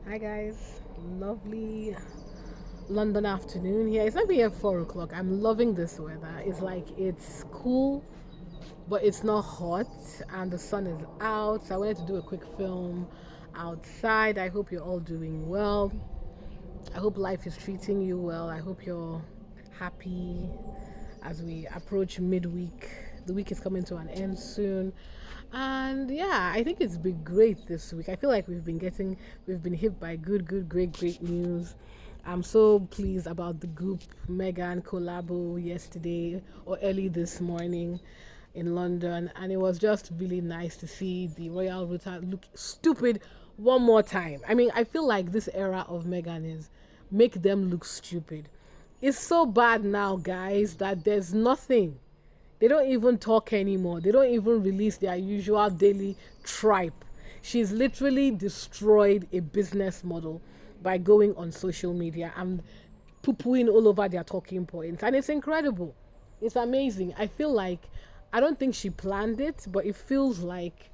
Hi guys, lovely London afternoon here. It's not here 4 o'clock. I'm loving this weather. It's like it's cool, but it's not hot, and the sun is out. So I wanted to do a quick film outside. I hope you're all doing well. I hope life is treating you well. I hope you're happy as we approach midweek. The week is coming to an end soon. And yeah, I think it's been great this week. I feel like we've been hit by great news. I'm so pleased about the Goop Meghan collabo yesterday or early this morning in London, and it was just really nice to see the royal router look stupid one more time. I mean, I feel like this era of Meghan is make them look stupid. It's so bad now, guys, that there's nothing. They don't even talk anymore. They don't even release their usual daily tripe. She's literally destroyed a business model by going on social media and poo-pooing all over their talking points. And it's incredible. It's amazing. I feel like, I don't think she planned it, but it feels like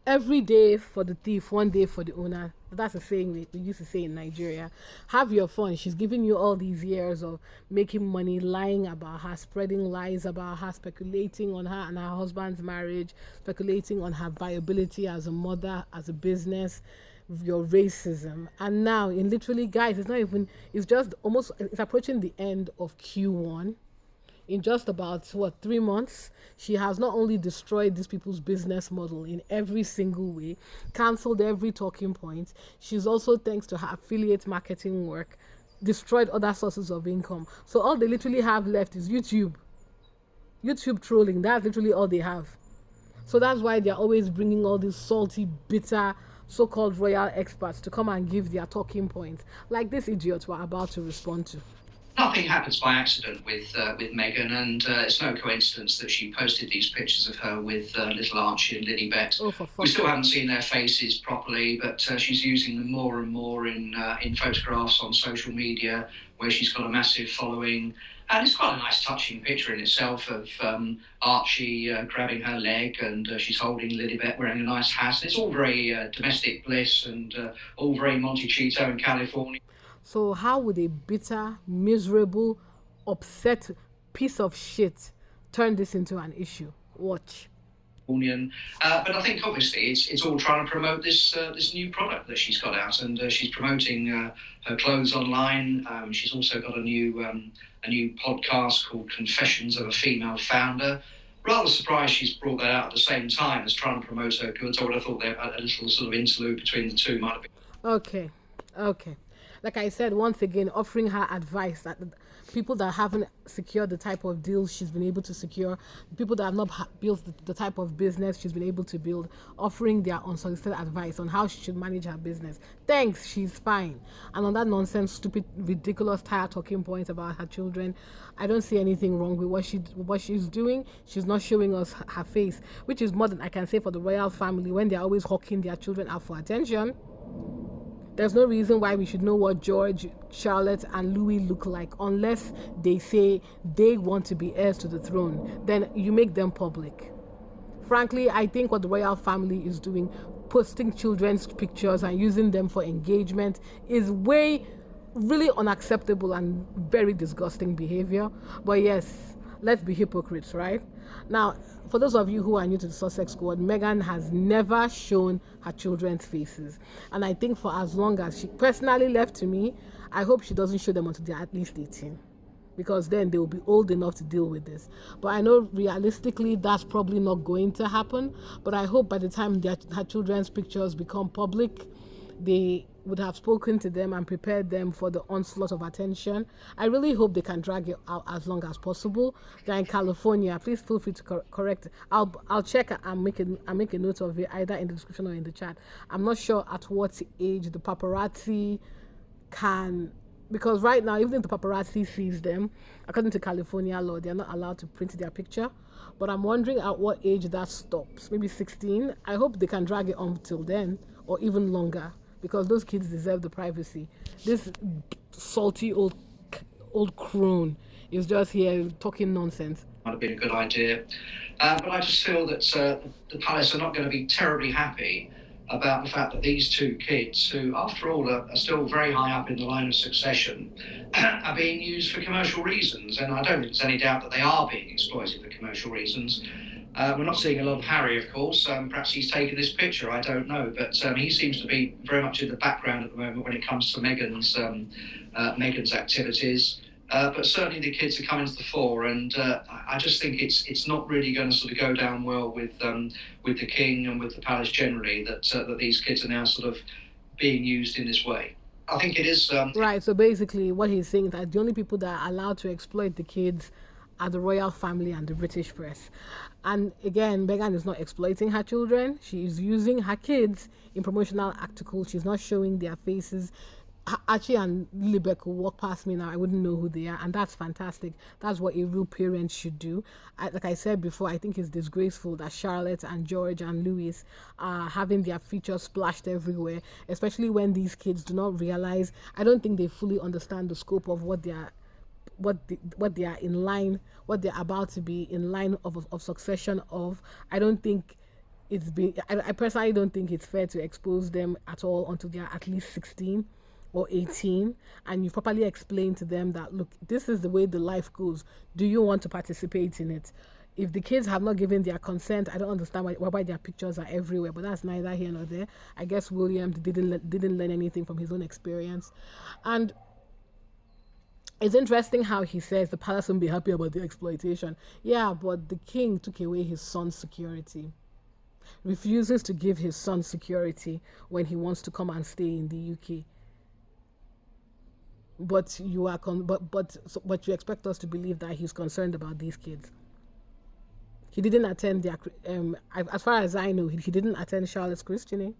every day for the thief, one day for the owner. That's a saying we used to say in Nigeria. Have your fun. She's giving you all these years of making money, lying about her, spreading lies about her, speculating on her and her husband's marriage, speculating on her viability as a mother, as a business, your racism. And now, in literally, guys, it's not even, it's just almost, it's approaching the end of Q1. In just about 3 months, she has not only destroyed these people's business model in every single way, cancelled every talking point, she's also, thanks to her affiliate marketing work, destroyed other sources of income. So all they literally have left is YouTube trolling. That's literally all they have. So that's why they're always bringing all these salty, bitter, so-called royal experts to come and give their talking points, like this idiot we're about to respond to. Nothing happens by accident with Meghan, and it's no coincidence that she posted these pictures of her with little Archie and Lilibet. Oh, for We fuck's still sake. haven't seen their faces properly, but she's using them more and more in photographs on social media, where she's got a massive following. And it's quite a nice, touching picture in itself of Archie grabbing her leg, and she's holding Lilibet wearing a nice hat. It's all very domestic bliss and all very Montecito in California. So how would a bitter, miserable, upset piece of shit turn this into an issue? Watch. Union. But I think obviously it's all trying to promote this new product that she's got out, and she's promoting her clothes online. She's also got a new podcast called Confessions of a Female Founder. Rather surprised she's brought that out at the same time as trying to promote her goods. I would have thought that a little sort of interlude between the two might have been. Okay, okay. Like I said, once again, offering her advice that the people that haven't secured the type of deals she's been able to secure, the people that have not built the type of business she's been able to build, offering their unsolicited advice on how she should manage her business. Thanks, she's fine. And on that nonsense, stupid, ridiculous, tired talking points about her children, I don't see anything wrong with what she's doing. She's not showing us her face, which is more than I can say for the royal family when they're always hawking their children out for attention. There's no reason why we should know what George, Charlotte, and Louis look like unless they say they want to be heirs to the throne. Then you make them public. Frankly, I think what the royal family is doing, posting children's pictures and using them for engagement, is way really unacceptable and very disgusting behavior. But yes, let's be hypocrites, right? Now, for those of you who are new to the Sussex squad, Meghan has never shown her children's faces. And I think for as long as she personally left to me, I hope she doesn't show them until they're at least 18, because then they will be old enough to deal with this. But I know realistically that's probably not going to happen. But I hope by the time her children's pictures become public, they would have spoken to them and prepared them for the onslaught of attention. I really hope they can drag it out as long as possible. They're in California. Please feel free to correct. I'll check and make a note of it either in the description or in the chat. I'm not sure at what age the paparazzi can, because right now, even if the paparazzi sees them, according to California law, they're not allowed to print their picture. But I'm wondering at what age that stops. Maybe 16. I hope they can drag it on till then or even longer, because those kids deserve the privacy. This salty old crone is just here talking nonsense. Might have been a good idea. But I just feel that the palace are not going to be terribly happy about the fact that these two kids, who after all are still very high up in the line of succession, are being used for commercial reasons. And I don't think there's any doubt that they are being exploited for commercial reasons. We're not seeing a lot of Harry, of course. Perhaps he's taken this picture, I don't know. But he seems to be very much in the background at the moment when it comes to Meghan's activities. But certainly the kids are coming to the fore, and I just think it's not really going to sort of go down well with the king and with the palace generally that these kids are now sort of being used in this way. I think it is. Right. So basically, what he's saying is that the only people that are allowed to exploit the kids are the royal family and the British press. And again, Meghan is not exploiting her children. She is using her kids in promotional articles. She's not showing their faces. Archie and Lilibek will walk past me now. I wouldn't know who they are, and that's fantastic. That's what a real parent should do. Like I said before, I think it's disgraceful that Charlotte and George and Louis are having their features splashed everywhere, especially when these kids do not realize. I don't think they fully understand the scope of what they are in line, what they're about to be in line of succession of. I don't think I personally don't think it's fair to expose them at all until they're at least 16 or 18, and you properly explain to them that, look, this is the way the life goes. Do you want to participate in it? If the kids have not given their consent, I don't understand why their pictures are everywhere, but that's neither here nor there. I guess William didn't learn anything from his own experience. And it's interesting how he says the palace won't be happy about the exploitation. Yeah, but the king took away his son's security, refuses to give his son security when he wants to come and stay in the UK. But you are but you expect us to believe that he's concerned about these kids. He didn't attend their as far as I know, he didn't attend Charlotte's christening.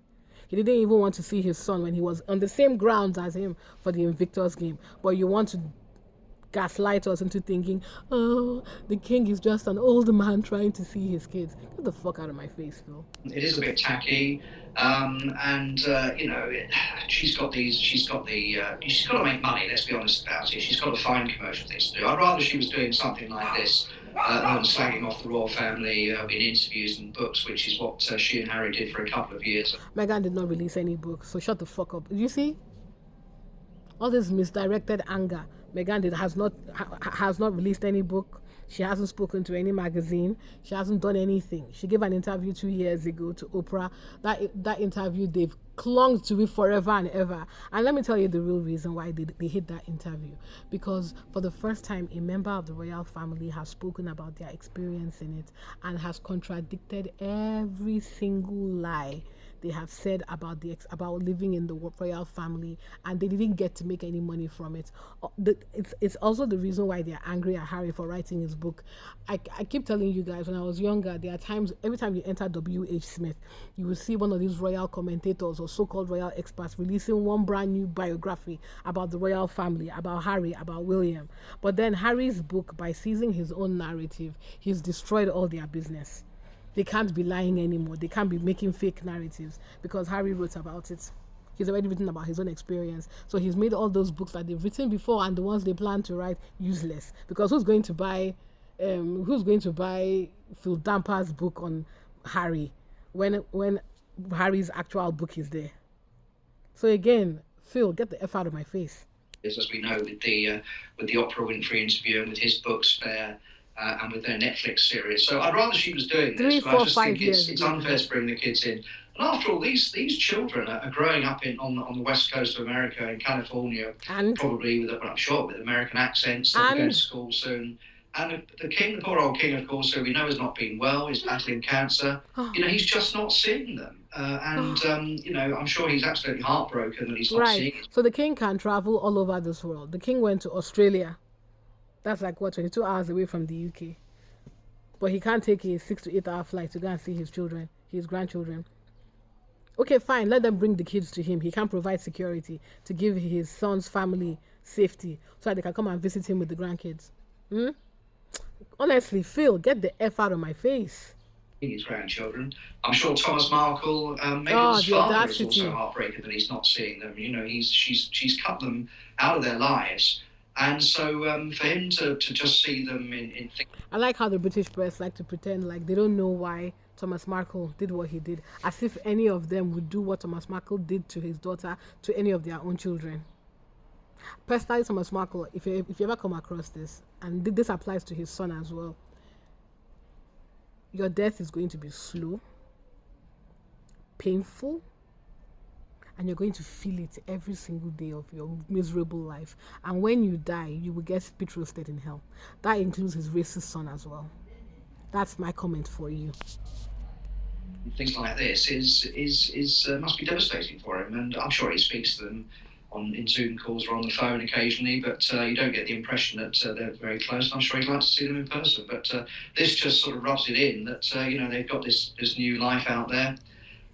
He didn't even want to see his son when he was on the same grounds as him for the Invictus game. But you want to gaslight us into thinking, oh, the king is just an old man trying to see his kids. Get the fuck out of my face, Phil. It is a bit tacky, and she's got she's got to make money. Let's be honest about it. She's got to find commercial things to do. I'd rather she was doing something like this than slagging off the royal family in interviews and books, which is what she and Harry did for a couple of years. Meghan did not release any books, so shut the fuck up. You see, all this misdirected anger. Meghan has not released any book. She hasn't spoken to any magazine. She hasn't done anything. She gave an interview 2 years ago to Oprah. That interview, they've clung to it forever and ever. And let me tell you the real reason why they hit that interview. Because for the first time, a member of the royal family has spoken about their experience in it and has contradicted every single lie they have said about living in the royal family, and they didn't get to make any money from it. It's also the reason why they're angry at Harry for writing his book. I keep telling you guys, when I was younger, there are times, every time you enter WH Smith, you will see one of these royal commentators or so-called royal experts releasing one brand new biography about the royal family, about Harry, about William. But then Harry's book, by seizing his own narrative, he's destroyed all their business. They can't be lying anymore. They can't be making fake narratives because Harry wrote about it. He's already written about his own experience. So he's made all those books that they've written before and the ones they plan to write useless. Because who's going to buy Phil Dampier's book on Harry when Harry's actual book is there? So again, Phil, get the F out of my face. As we know, with the Oprah Winfrey interview and with his book Spare, and with their Netflix series. So I'd rather she was doing this, but I just think it's unfair to bring the kids in. And after all, these children are growing up on the west coast of America, in California, and probably I'm sure with American accents. They're going to school soon. And the king, the poor old king, of course, who we know has not been well, is battling cancer. He's just not seeing them. I'm sure he's absolutely heartbroken that he's not seeing it. So the king can travel all over this world. The king went to Australia. That's like, 22 hours away from the UK. But he can't take a 6 to 8 hour flight to go and see his children, his grandchildren. Okay, fine, let them bring the kids to him. He can't provide security to give his son's family safety so that they can come and visit him with the grandkids. Honestly, Phil, get the F out of my face. His grandchildren. I'm sure Thomas Markle, Meghan's father, is also heartbroken that he's not seeing them. She's cut them out of their lives. And so for him to just see them in I like how the British press like to pretend like they don't know why Thomas Markle did what he did, as if any of them would do what Thomas Markle did to his daughter to any of their own children. Personally, Thomas Markle, if you ever come across this, and this applies to his son as well, your death is going to be slow, painful, and you're going to feel it every single day of your miserable life. And when you die, you will get spit roasted in hell. That includes his racist son as well. That's my comment for you. Things like this is must be devastating for him, and I'm sure he speaks to them in Zoom calls or on the phone occasionally, but you don't get the impression that they're very close. I'm sure he'd like to see them in person, but this just sort of rubs it in that they've got this new life out there.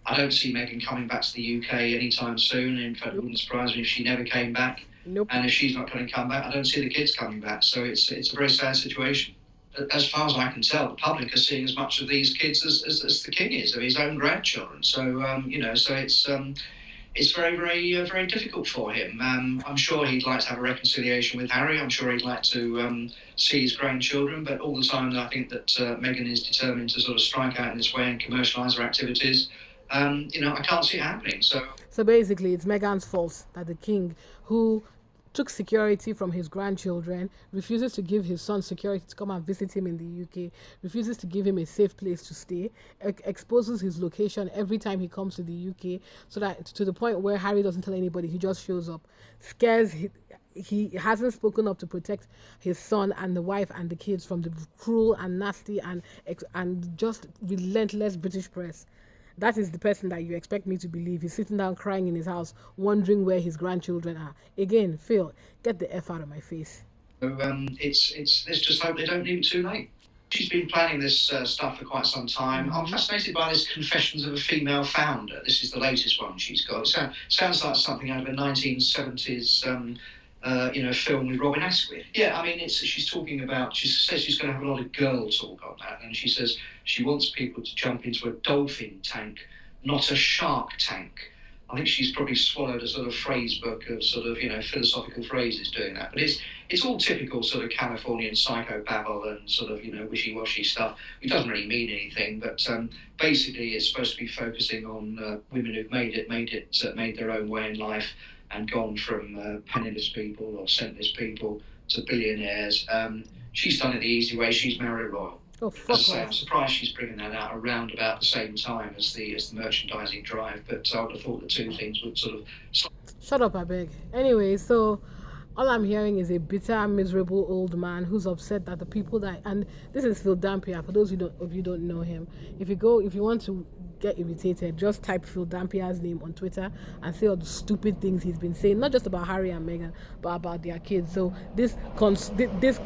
I don't see Meghan coming back to the UK anytime soon. In fact, it wouldn't surprise me if she never came back. Nope. And if she's not going to come back, I don't see the kids coming back. So it's a very sad situation. As far as I can tell, the public are seeing as much of these kids as the king is of his own grandchildren. So so it's very, very difficult for him. I'm sure he'd like to have a reconciliation with Harry. I'm sure he'd like to see his grandchildren. But all the time, I think that Meghan is determined to sort of strike out in this way and commercialise her activities. I can't see it happening. So basically, it's Meghan's fault that the king, who took security from his grandchildren, refuses to give his son security to come and visit him in the UK, refuses to give him a safe place to stay, exposes his location every time he comes to the UK, so that to the point where Harry doesn't tell anybody, he just shows up, scares. He hasn't spoken up to protect his son and the wife and the kids from the cruel and nasty and just relentless British press. That is the person that you expect me to believe. He's sitting down crying in his house, wondering where his grandchildren are. Again, Phil, get the F out of my face. So let's just hope they don't leave it too late. She's been planning this stuff for quite some time. I'm fascinated by this Confessions of a Female Founder. This is the latest one she's got. It sounds like something out of a 1970s film with Robin Asquith. Yeah, I mean, she's talking about, she says she's going to have a lot of girl talk on that, and she says she wants people to jump into a dolphin tank, not a shark tank. I think she's probably swallowed a sort of phrase book of sort of, philosophical phrases doing that. But it's all typical sort of Californian psychobabble and sort of, wishy-washy stuff. It doesn't really mean anything, but basically it's supposed to be focusing on women who've made their own way in life and gone from penniless people or centless people to billionaires. She's done it the easy way. She's married a royal. Oh, fuck As I say, off. I'm surprised she's bringing that out around about the same time as the merchandising drive, but I would have thought the two things would sort of... Shut up, I beg. Anyway, so all I'm hearing is a bitter, miserable old man who's upset that the people that, and this is Phil Dampier. For those of you don't know him, if you want to get irritated, just type Phil Dampier's name on Twitter and see all the stupid things he's been saying, not just about Harry and Meghan, but about their kids. So this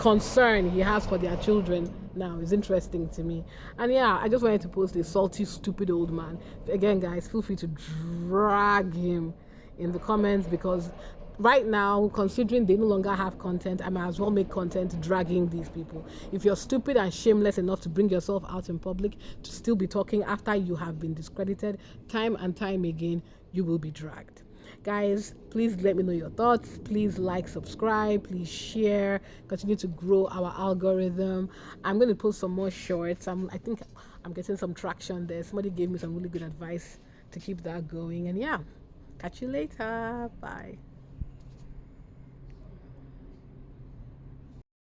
concern he has for their children now is interesting to me. And yeah, I just wanted to post a salty, stupid old man. Again, guys, feel free to drag him in the comments, because right now, considering they no longer have content, I might as well make content dragging these people. If you're stupid and shameless enough to bring yourself out in public to still be talking after you have been discredited time and time again, you will be dragged. Guys, please let me know your thoughts. Please like, subscribe, please share, continue to grow our algorithm. I'm going to post some more shorts. I think I'm getting some traction there. Somebody gave me some really good advice to keep that going. And yeah, catch you later. Bye.